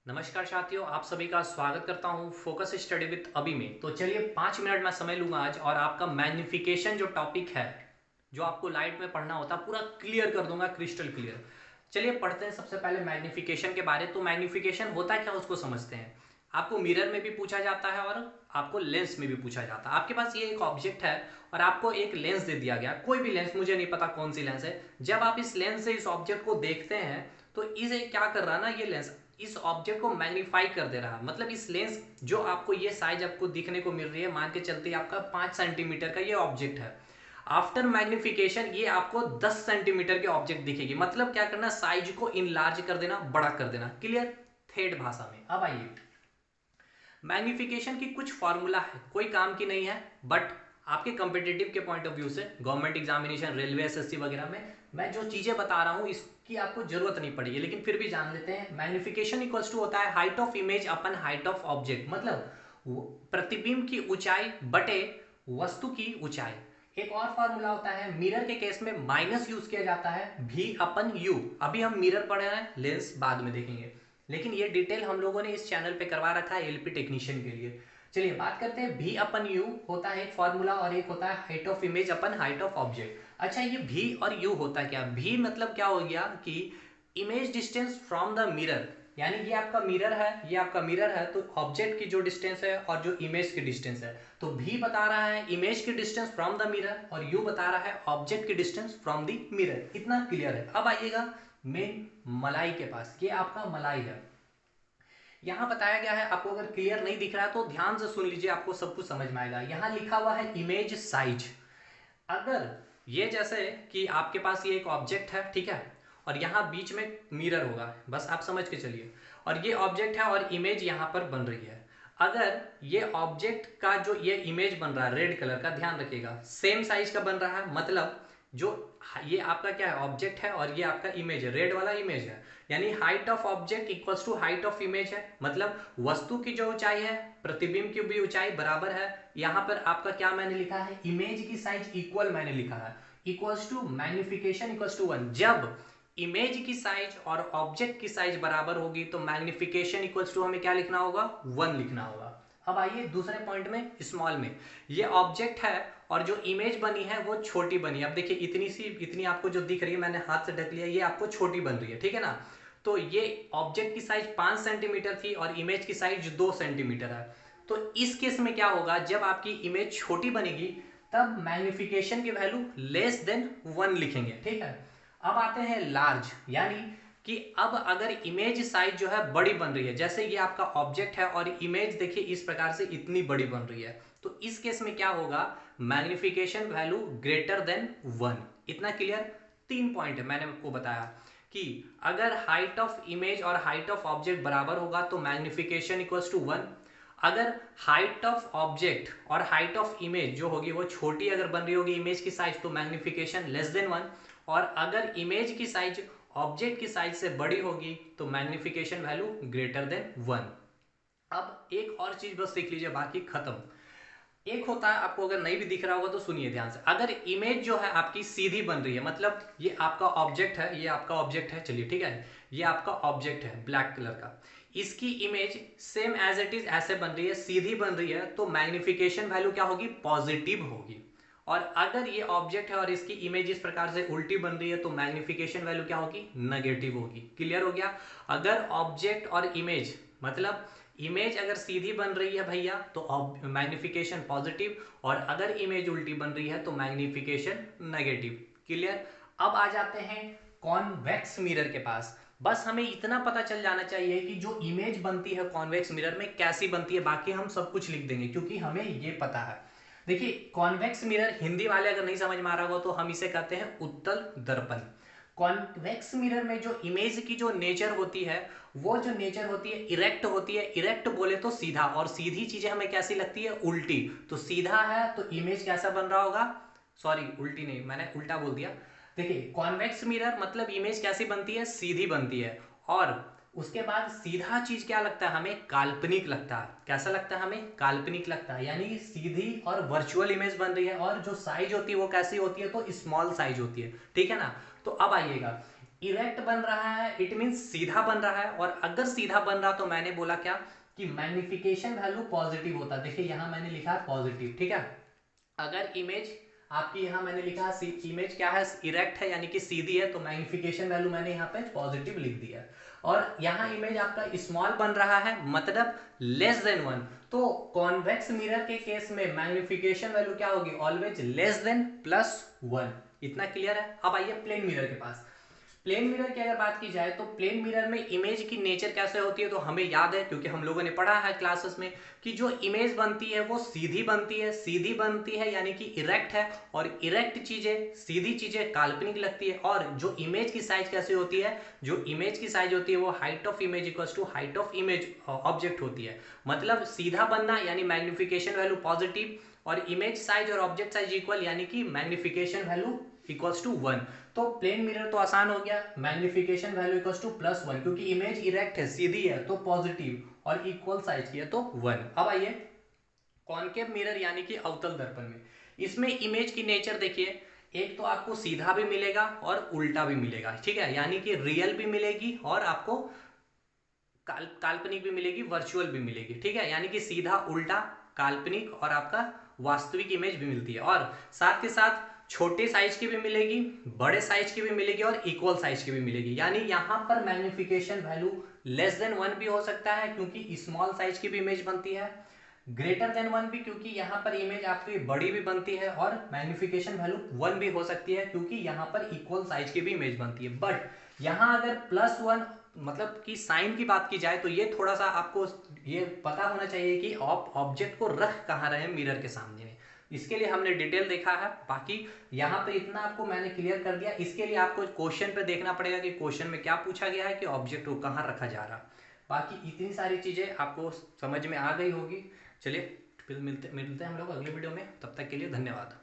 नमस्कार साथियों, आप सभी का स्वागत करता हूं फोकस स्टडी विद अभी में। तो चलिए 5 मिनट मैं समय लूंगा आज और आपका मैग्निफिकेशन जो टॉपिक है, जो आपको लाइट में पढ़ना होता है, पूरा क्लियर कर दूंगा, क्रिस्टल क्लियर। चलिए पढ़ते हैं सबसे पहले मैग्निफिकेशन के बारे। तो मैग्निफिकेशन होता क्या, उसको समझते हैं। आपको मिरर में भी पूछा जाता है और आपको लेंस में भी पूछा जाता है। आपके पास ये एक ऑब्जेक्ट है और आपको एक लेंस दे दिया गया, कोई भी लेंस, मुझे नहीं पता कौन सी लेंस है। जब आप इस लेंस से इस ऑब्जेक्ट को देखते हैं तो इसे क्या कर रहा है ना, ये लेंस इस ऑब्जेक्ट को मैग्नीफाई कर दे रहा है। मतलब इस लेंस जो आपको ये साइज आपको दिखने को मिल रही है, मान के चलते आपका 5 सेंटीमीटर का ये ऑब्जेक्ट है। आफ्टर मैग्निफिकेशन ये आपको 10 सेंटीमीटर के ऑब्जेक्ट दिखेगी। मतलब क्या करना, साइज को इनलार्ज कर देना, बड़ा कर देना। क्लियर, थेट भाषा में। अब आइए, मैग्निफिकेशन की कुछ फॉर्मूला है, कोई काम की नहीं है, बट आपके कंपिटेटिव के पॉइंट ऑफ व्यू से गवर्नमेंट एग्जामिनेशन, रेलवे, एसएससी वगैरह में मैं जो चीजें बता रहा हूं इसकी आपको जरूरत नहीं पड़ेगी, लेकिन फिर भी जान लेते हैं। मैग्निफिकेशन इक्वल्स टू होता है height of image upon height of object. मतलब प्रतिबिंब की ऊंचाई बटे वस्तु की ऊंचाई। एक और फॉर्मूला होता है, मिरर के केस में माइनस यूज किया जाता है, भी अपन यू। अभी हम मिरर पढ़े हैं, लेंस बाद में देखेंगे, लेकिन ये डिटेल हम लोगों ने इस चैनल पे करवा रखा है एलपी टेक्नीशियन के लिए। चलिए बात करते हैं, भी अपन यू होता है एक फॉर्मूला और एक होता है height of image upon height of object. अच्छा, ये भी और यू होता क्या, भी मतलब क्या हो गया कि image distance from the mirror, यानी ये आपका मिरर है, ये आपका मिरर है, तो ऑब्जेक्ट की जो डिस्टेंस है और जो इमेज की डिस्टेंस है, तो भी बता रहा है इमेज की डिस्टेंस फ्रॉम द मिरर और यू बता रहा है ऑब्जेक्ट की डिस्टेंस फ्रॉम द मिरर। इतना क्लियर है। अब आइएगा मेन मलाई के पास, ये आपका मलाई है। यहां बताया गया है, आपको अगर क्लियर नहीं दिख रहा है तो ध्यान से सुन लीजिए, आपको सब कुछ समझ में आएगा। यहां लिखा हुआ है इमेज साइज। अगर ये जैसे कि आपके पास ये एक ऑब्जेक्ट है, ठीक है, और यहाँ बीच में मिरर होगा, बस आप समझ के चलिए, और ये ऑब्जेक्ट है और इमेज यहाँ पर बन रही है। अगर ये ऑब्जेक्ट का जो ये इमेज बन रहा है रेड कलर का, ध्यान रखिएगा, सेम साइज का बन रहा है, मतलब जो ये आपका क्या है, ऑब्जेक्ट है और ये आपका इमेज है, रेड वाला इमेज है, यानी height of object equals to height of image है। मतलब वस्तु की जो ऊंचाई है, प्रतिबिंब की भी ऊंचाई बराबर है। यहां पर आपका क्या मैंने लिखा है, इमेज की साइज इक्वल मैंने लिखा है, equals to magnification equals to 1। जब इमेज की साइज और ऑब्जेक्ट की साइज बराबर होगी तो मैग्निफिकेशन इक्वल्स टू हमें क्या लिखना होगा, 1 लिखना होगा। अब आइए दूसरे पॉइंट में, स्मॉल में। ये ऑब्जेक्ट है और जो इमेज बनी है वो छोटी बनी है। अब देखिए इतनी सी, इतनी आपको जो दिख रही है, मैंने हाथ से ढक लिया, ये आपको छोटी बन रही है, ठीक है ना। तो ये ऑब्जेक्ट की साइज 5 सेंटीमीटर थी और इमेज की साइज 2 सेंटीमीटर है। तो इस केस में क्या होगा, जब आपकी इमेज छोटी बनेगी तब मैग्निफिकेशन की वैल्यू लेस देन 1 लिखेंगे, ठीक है। अब आते हैं लार्ज, यानी कि अब अगर इमेज साइज जो है बड़ी बन रही है, जैसे ये आपका ऑब्जेक्ट है और इमेज देखिए इस प्रकार से इतनी बड़ी बन रही है, तो इस केस में क्या होगा, मैग्निफिकेशन वैल्यू ग्रेटर देन 1। इतना क्लियर। 3 पॉइंट है मैंने आपको बताया कि अगर हाइट ऑफ इमेज और हाइट ऑफ ऑब्जेक्ट बराबर होगा तो मैग्निफिकेशन इक्वल्स टू 1। अगर हाइट ऑफ ऑब्जेक्ट और हाइट ऑफ इमेज जो होगी वो छोटी अगर बन रही होगी इमेज की साइज, तो मैग्निफिकेशन लेस देन 1। और अगर इमेज की साइज ऑब्जेक्ट की साइज से बड़ी होगी तो मैग्निफिकेशन वैल्यू ग्रेटर देन 1। अब एक और चीज बस सीख लीजिए, बाकी खत्म। एक होता है, आपको अगर नहीं भी दिख रहा होगा तो सुनिए ध्यान से, अगर इमेज जो है आपकी सीधी बन रही है, मतलब ये आपका ऑब्जेक्ट है, ये आपका ऑब्जेक्ट है, चलिए ठीक है, ये आपका ऑब्जेक्ट है ब्लैक कलर का, इसकी image same as it is ऐसे बन रही है, सीधी बन रही है, तो मैग्निफिकेशन वैल्यू क्या होगी, पॉजिटिव होगी। और अगर ये ऑब्जेक्ट है और इसकी इमेज इस प्रकार से उल्टी बन रही है तो मैग्निफिकेशन वैल्यू क्या होगी, नेगेटिव होगी। क्लियर हो गया। अगर ऑब्जेक्ट और इमेज, मतलब इमेज अगर सीधी बन रही है भैया तो मैग्निफिकेशन पॉजिटिव, और अगर इमेज उल्टी बन रही है तो मैग्निफिकेशन नेगेटिव। क्लियर। अब आ जाते हैं कॉन्वेक्स मिरर के पास। बस हमें इतना पता चल जाना चाहिए कि जो इमेज बनती है कॉन्वेक्स मिरर में कैसी बनती है, बाकी हम सब कुछ लिख देंगे क्योंकि हमें ये पता है। देखिए कॉन्वेक्स मिरर, हिंदी वाले अगर नहीं समझ में आ रहा होगा तो हम इसे कहते हैं उत्तल दर्पण। कॉन्वेक्स मिरर में जो इमेज की जो नेचर होती है, वो जो नेचर होती है इरेक्ट होती है। इरेक्ट बोले तो सीधा, और सीधी चीजें हमें कैसी लगती है, उल्टी। तो सीधा है तो इमेज कैसा बन रहा होगा, सॉरी उल्टी नहीं, मैंने उल्टा बोल दिया। देखिए कॉन्वेक्स मिरर मतलब इमेज कैसी बनती है, सीधी बनती है, और उसके बाद सीधा चीज क्या लगता है हमें, काल्पनिक लगता है। कैसा लगता है हमें, काल्पनिक लगता है, यानी सीधी और वर्चुअल इमेज बन रही है, और जो साइज होती है वो कैसी होती है, तो स्मॉल साइज होती है, ठीक है ना। तो अब आइएगा, इरेक्ट बन रहा है इट मीन सीधा बन रहा है, और अगर सीधा बन रहा तो मैंने बोला क्या कि मैग्निफिकेशन वैल्यू पॉजिटिव होता है। देखिए यहां मैंने लिखा है पॉजिटिव, ठीक है। अगर इमेज आपकी यहां मैंने लिखा है इमेज क्या है, इरेक्ट है यानी कि सीधी है, तो मैग्निफिकेशन वैल्यू मैंने यहाँ पे पॉजिटिव लिख दिया है। और यहाँ इमेज आपका स्मॉल बन रहा है मतलब लेस देन 1, तो कॉन्वेक्स मिरर के केस में मैग्निफिकेशन वैल्यू क्या होगी, ऑलवेज लेस देन +1। इतना क्लियर है। अब आइए प्लेन मिरर के पास। प्लेन मिरर की अगर बात की जाए तो प्लेन मिरर में इमेज की नेचर कैसे होती है, तो हमें याद है क्योंकि हम लोगों ने पढ़ा है क्लासेस में कि जो इमेज बनती है वो सीधी बनती है। सीधी बनती है यानी कि इरेक्ट है, और इरेक्ट चीजें, सीधी चीजें काल्पनिक लगती है। और जो इमेज की साइज कैसे होती है, जो इमेज की साइज होती है वो height of image equals to height of image object होती है। मतलब सीधा बनना यानी मैग्निफिकेशन वैल्यू पॉजिटिव, और इमेज साइज और ऑब्जेक्ट साइज इक्वल यानी कि मैग्निफिकेशन वैल्यू इक्वल्स टू 1। तो प्लेन मिरर तो आसान हो गया, मैग्निफिकेशन वैल्यू इक्वल्स टू +1, क्योंकि इमेज इरेक्ट है, सीधी है तो पॉजिटिव, और इक्वल साइज की है तो 1। अब आइए कॉनकेव मिरर यानी कि अवतल दर्पण में, इसमें इमेज की नेचर देखिए, एक तो आपको सीधा भी मिलेगा और उल्टा भी मिलेगा, ठीक है, यानी कि रियल भी मिलेगी और आपको काल्पनिक भी मिलेगी, वर्चुअल भी मिलेगी, ठीक है, यानी कि सीधा, उल्टा, काल्पनिक और आपका वास्तविक इमेज भी मिलती है। और साथ के साथ छोटे साइज की भी मिलेगी, बड़े साइज की भी मिलेगी और इक्वल साइज की भी मिलेगी। यानी यहां पर मैग्निफिकेशन वैल्यू लेस देन 1 भी हो सकता है क्योंकि स्मॉल साइज की भी इमेज बनती है, ग्रेटर देन 1 भी क्योंकि यहां पर इमेज आपकी बड़ी भी बनती है, और मैग्निफिकेशन वैल्यू 1 भी हो सकती है क्योंकि यहां पर इक्वल साइज की भी इमेज बनती है। बट यहां अगर +1 मतलब कि साइन की बात की जाए तो ये थोड़ा सा आपको ये पता होना चाहिए कि आप ऑब्जेक्ट को रख कहाँ रहे हैं मिरर के सामने में। इसके लिए हमने डिटेल देखा है, बाकी यहाँ पे इतना आपको मैंने क्लियर कर दिया। इसके लिए आपको क्वेश्चन पे देखना पड़ेगा कि क्वेश्चन में क्या पूछा गया है कि ऑब्जेक्ट को कहाँ रखा जा रहा। बाकी इतनी सारी चीजें आपको समझ में आ गई होगी। चलिए फिर मिलते हैं हम लोग अगले वीडियो में, तब तक के लिए धन्यवाद।